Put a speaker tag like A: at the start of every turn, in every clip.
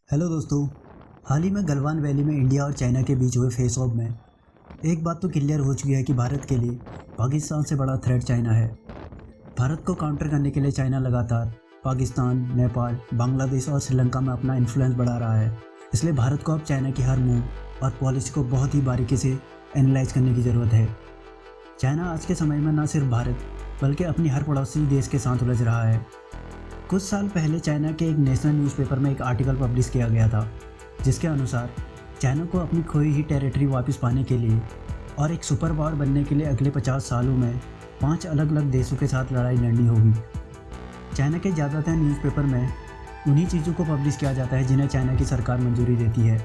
A: Hello दोस्तों। हाल ही में Galwan valley में इंडिया और चाइना के बीच हुए फेस ऑफ में एक बात तो क्लियर हो चुकी है कि भारत के लिए पाकिस्तान से बड़ा थ्रेट चाइना है। भारत को काउंटर करने के लिए चाइना लगातार पाकिस्तान, नेपाल, बांग्लादेश और श्रीलंका में अपना इन्फ्लुएंस बढ़ा रहा है। इसलिए भारत को अब चाइना की हर मूव और पॉलिसी को बहुत ही बारीकी से एनालाइज करने की ज़रूरत है। चाइना आज के समय में न सिर्फ भारत बल्कि अपनी हर पड़ोसी देश के साथ उलझ रहा है। कुछ साल पहले चाइना के एक नेशनल न्यूज़पेपर में एक आर्टिकल पब्लिश किया गया था, जिसके अनुसार चाइना को अपनी खोई हुई टेरिटरी वापस पाने के लिए और एक सुपर पावर बनने के लिए अगले 50 सालों में 5 अलग अलग देशों के साथ लड़ाई लड़नी होगी। चाइना के ज़्यादातर न्यूज़पेपर में उन्हीं चीज़ों को पब्लिश किया जाता है जिन्हें चाइना की सरकार मंजूरी देती है।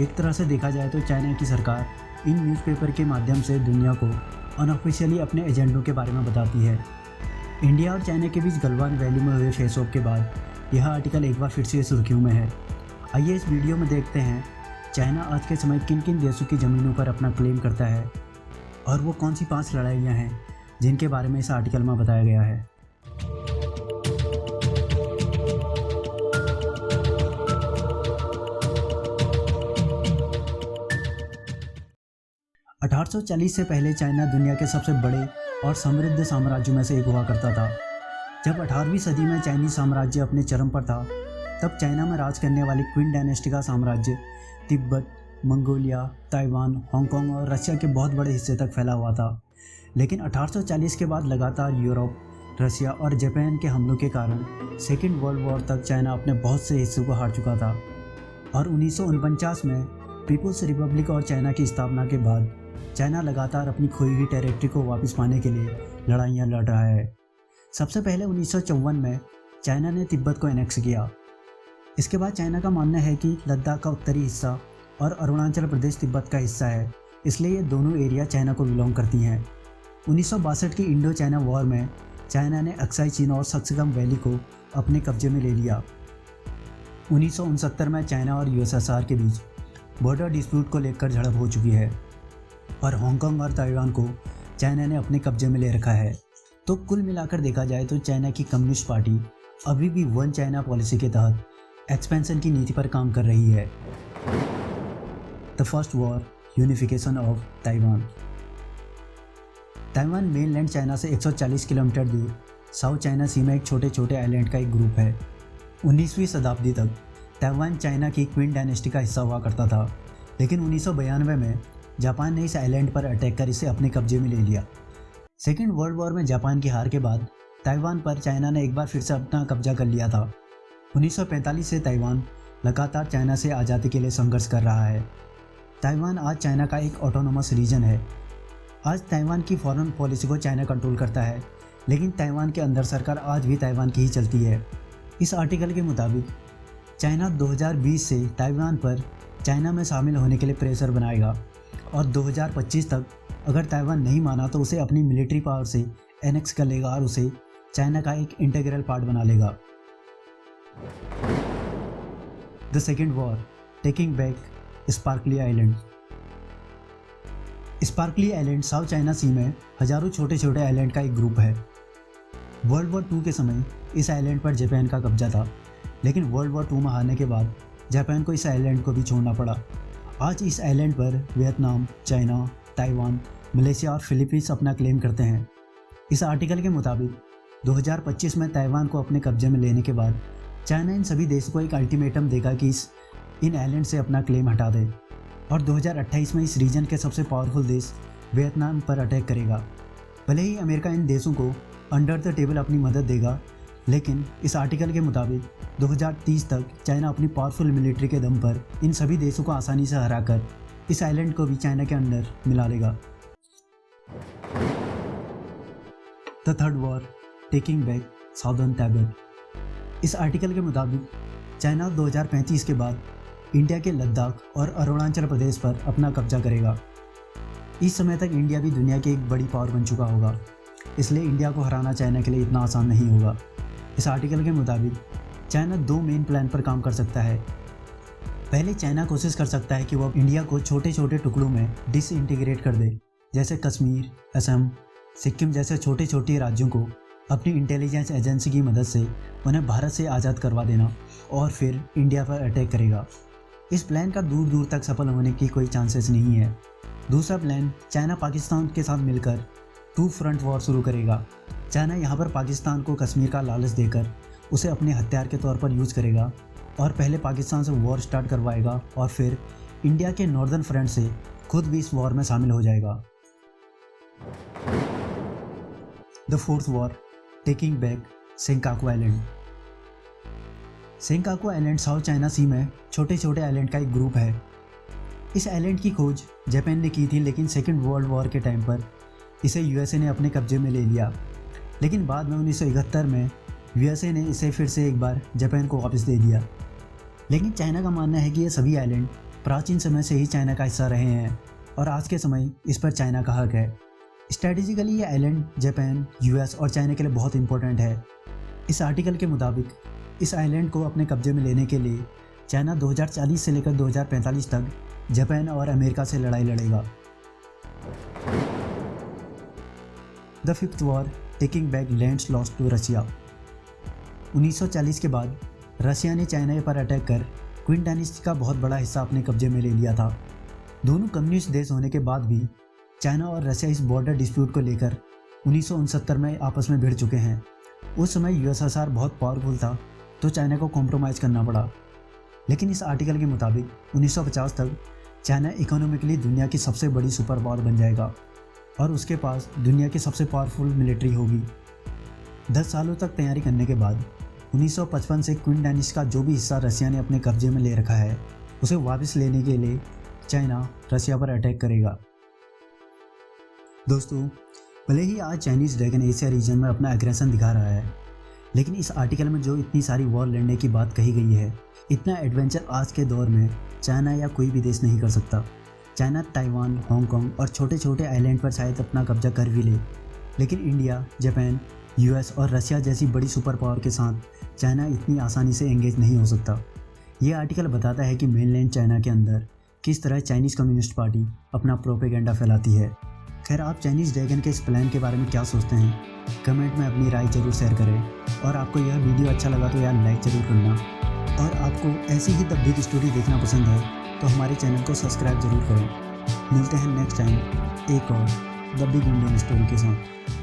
A: एक तरह से देखा जाए तो चाइना की सरकार इन न्यूज़पेपर के माध्यम से दुनिया को अनऑफिशियली अपने एजेंडों के बारे में बताती है। इंडिया और चाइना के बीच गलवान वैली में हुए फेस ऑफ के बाद यह आर्टिकल एक बार फिर से सुर्खियों में है। आइए इस वीडियो में देखते हैं चाइना आज के समय किन किन देशों की ज़मीनों पर अपना क्लेम करता है और वो कौन सी 5 लड़ाइयाँ हैं जिनके बारे में इस आर्टिकल में बताया गया है। (1840) से पहले चाइना दुनिया के सबसे बड़े और समृद्ध साम्राज्यों में से एक हुआ करता था। जब 18वीं सदी में चाइनीज साम्राज्य अपने चरम पर था, तब चाइना में राज करने वाली क्विन डायनेस्टी का साम्राज्य तिब्बत, मंगोलिया, ताइवान, हांगकांग और रशिया के बहुत बड़े हिस्से तक फैला हुआ था। लेकिन 1840 के बाद लगातार यूरोप, रशिया और जापान के हमलों के कारण सेकेंड वर्ल्ड वॉर तक चाइना अपने बहुत से हिस्सों को हार चुका था और 1949 में पीपुल्स रिपब्लिक और चाइना की स्थापना के बाद चाइना लगातार अपनी खोई हुई टेरिटरी को वापस पाने के लिए लड़ाइयाँ लड़ रहा है। सबसे पहले 1954 में चाइना ने तिब्बत को एनेक्स किया। इसके बाद चाइना का मानना है कि लद्दाख का उत्तरी हिस्सा और अरुणाचल प्रदेश तिब्बत का हिस्सा है, इसलिए ये दोनों एरिया चाइना को बिलोंग करती हैं। 1962 की इंडो चाइना वॉर में चाइना ने अक्साई चीन और सक्सेकम वैली को अपने कब्जे में ले लिया। 1969 में चाइना और यूएसएसआर के बीच बॉर्डर डिस्प्यूट को लेकर झड़प हो चुकी है और हांगकांग और ताइवान को चाइना ने अपने कब्जे में ले रखा है। तो कुल मिलाकर देखा जाए तो चाइना की कम्युनिस्ट पार्टी अभी भी वन चाइना पॉलिसी के तहत एक्सपेंशन की नीति पर काम कर रही है। The first war, unification of Taiwan. Taiwan mainland China से 140 किलोमीटर दूर साउथ चाइना सी में एक छोटे छोटे आइलैंड का एक ग्रुप है। 19वीं शताब्दी तक ताइवान चाइना की क्विन डायनेस्टी का हिस्सा हुआ करता था, लेकिन 1992 में जापान ने इस आइलैंड पर अटैक कर इसे अपने कब्जे में ले लिया। सेकेंड वर्ल्ड वॉर में जापान की हार के बाद ताइवान पर चाइना ने एक बार फिर से अपना कब्जा कर लिया था। 1945 से ताइवान लगातार चाइना से आज़ादी के लिए संघर्ष कर रहा है। ताइवान आज चाइना का एक ऑटोनोमस रीजन है। आज ताइवान की फॉरेन पॉलिसी को चाइना कंट्रोल करता है, लेकिन ताइवान के अंदर सरकार आज भी ताइवान की ही चलती है। इस आर्टिकल के मुताबिक चाइना 2020 से ताइवान पर चाइना में शामिल होने के लिए प्रेशर बनाएगा और 2025 तक अगर ताइवान नहीं माना तो उसे अपनी मिलिट्री पावर से एनेक्स कर लेगा और उसे चाइना का एक इंटीग्रल पार्ट बना लेगा। The second war, taking back Spratly island. Spratly island South China Sea में हजारों छोटे छोटे आइलैंड का एक ग्रुप है। वर्ल्ड वॉर 2 के समय इस आइलैंड पर जापान का कब्जा था, लेकिन वर्ल्ड वॉर 2 में हारने के बाद जापान को इस आइलैंड को भी छोड़ना पड़ा। आज इस आइलैंड पर वियतनाम, चाइना, ताइवान, मलेशिया और फिलीपींस अपना क्लेम करते हैं। इस आर्टिकल के मुताबिक 2025 में ताइवान को अपने कब्जे में लेने के बाद चाइना इन सभी देशों को एक अल्टीमेटम देगा कि इन आइलैंड से अपना क्लेम हटा दे और 2028 में इस रीजन के सबसे पावरफुल देश वियतनाम पर अटैक करेगा। भले ही अमेरिका इन देशों को अंडर द टेबल अपनी मदद देगा, लेकिन इस आर्टिकल के मुताबिक 2030 तक चाइना अपनी पावरफुल मिलिट्री के दम पर इन सभी देशों को आसानी से हराकर इस आइलैंड को भी चाइना के अंदर मिला लेगा। The third war, taking back southern Tibet. इस आर्टिकल के मुताबिक चाइना 2035 के बाद इंडिया के लद्दाख और अरुणाचल प्रदेश पर अपना कब्जा करेगा। इस समय तक इंडिया भी दुनिया की एक बड़ी पावर बन चुका होगा, इसलिए इंडिया को हराना चाइना के लिए इतना आसान नहीं होगा। इस आर्टिकल के मुताबिक चाइना 2 मेन प्लान पर काम कर सकता है। पहले चाइना कोशिश कर सकता है कि वो इंडिया को छोटे छोटे टुकड़ों में डिसइंटीग्रेट कर दे, जैसे कश्मीर, असम, सिक्किम जैसे छोटे छोटे राज्यों को अपनी इंटेलिजेंस एजेंसी की मदद से उन्हें भारत से आज़ाद करवा देना और फिर इंडिया पर अटैक करेगा। इस प्लान का दूर दूर तक सफल होने की कोई चांसेस नहीं है। दूसरा प्लान, चाइना पाकिस्तान के साथ मिलकर 2 फ्रंट वॉर शुरू करेगा। चाइना यहाँ पर पाकिस्तान को कश्मीर का लालच देकर उसे अपने हथियार के तौर पर यूज़ करेगा और पहले पाकिस्तान से वॉर स्टार्ट करवाएगा और फिर इंडिया के नॉर्दर्न फ्रंट से खुद भी इस वॉर में शामिल हो जाएगा। The fourth war, taking back Senkaku island. Senkaku island South China Sea में छोटे छोटे आइलैंड का एक ग्रुप है। इस आइलैंड की खोज जापान ने की थी, लेकिन सेकेंड वर्ल्ड वॉर के टाइम पर इसे यूएसए ने अपने कब्जे में ले लिया। लेकिन बाद में 1971 में यूएसए ने इसे फिर से एक बार जापान को वापस दे दिया। लेकिन चाइना का मानना है कि ये सभी आइलैंड प्राचीन समय से ही चाइना का हिस्सा रहे हैं और आज के समय इस पर चाइना का हक है। स्ट्रैटेजिकली ये आइलैंड जापान, यूएस और चाइना के लिए बहुत इंपॉर्टेंट है। इस आर्टिकल के मुताबिक इस आइलैंड को अपने कब्जे में लेने के लिए चाइना 2040 से लेकर 2045 तक जापान और अमेरिका से लड़ाई लड़ेगा। The fifth war, taking back lands lost to Russia. 1940 के बाद रशिया ने चाइना पर अटैक कर क्विन डायनेस्टी का बहुत बड़ा हिस्सा अपने कब्जे में ले लिया था। दोनों कम्युनिस्ट देश होने के बाद भी चाइना और रशिया इस बॉर्डर डिस्प्यूट को लेकर 1969 में आपस में भिड़ चुके हैं। उस समय यूएसएसआर बहुत पावरफुल था तो चाइना को कॉम्प्रोमाइज़ करना पड़ा। लेकिन इस आर्टिकल के मुताबिक 1950 तक चाइना इकोनॉमिकली दुनिया की सबसे बड़ी सुपर पावर बन जाएगा और उसके पास दुनिया की सबसे पावरफुल मिलिट्री होगी। 10 सालों तक तैयारी करने के बाद 1955 से क्विन डायनेस्टी का जो भी हिस्सा रशिया ने अपने कब्जे में ले रखा है उसे वापस लेने के लिए चाइना रशिया पर अटैक करेगा। दोस्तों, भले ही आज चाइनीज़ ड्रैगन एशिया रीजन में अपना एग्रेशन दिखा रहा है, लेकिन इस आर्टिकल में जो इतनी सारी वॉर लड़ने की बात कही गई है, इतना एडवेंचर आज के दौर में चाइना या कोई भी देश नहीं कर सकता। चाइना ताइवान, हांगकांग और छोटे छोटे आइलैंड पर शायद अपना कब्जा कर भी ले, लेकिन इंडिया, जापान, यूएस और रशिया जैसी बड़ी सुपर पावर के साथ चाइना इतनी आसानी से एंगेज नहीं हो सकता। ये आर्टिकल बताता है कि मेनलैंड चाइना के अंदर किस तरह चाइनीज़ कम्युनिस्ट पार्टी अपना प्रोपेगेंडा फैलाती है। खैर, आप चाइनीज़ ड्रैगन के इस प्लान के बारे में क्या सोचते हैं? कमेंट में अपनी राय जरूर शेयर करें और आपको यह वीडियो अच्छा लगा तो यार लाइक ज़रूर करना। और आपको ऐसी ही द बिग स्टोरी देखना पसंद है तो हमारे चैनल को सब्सक्राइब ज़रूर करें। मिलते हैं नेक्स्ट टाइम एक और द बिग इंडियन स्टोरी के साथ।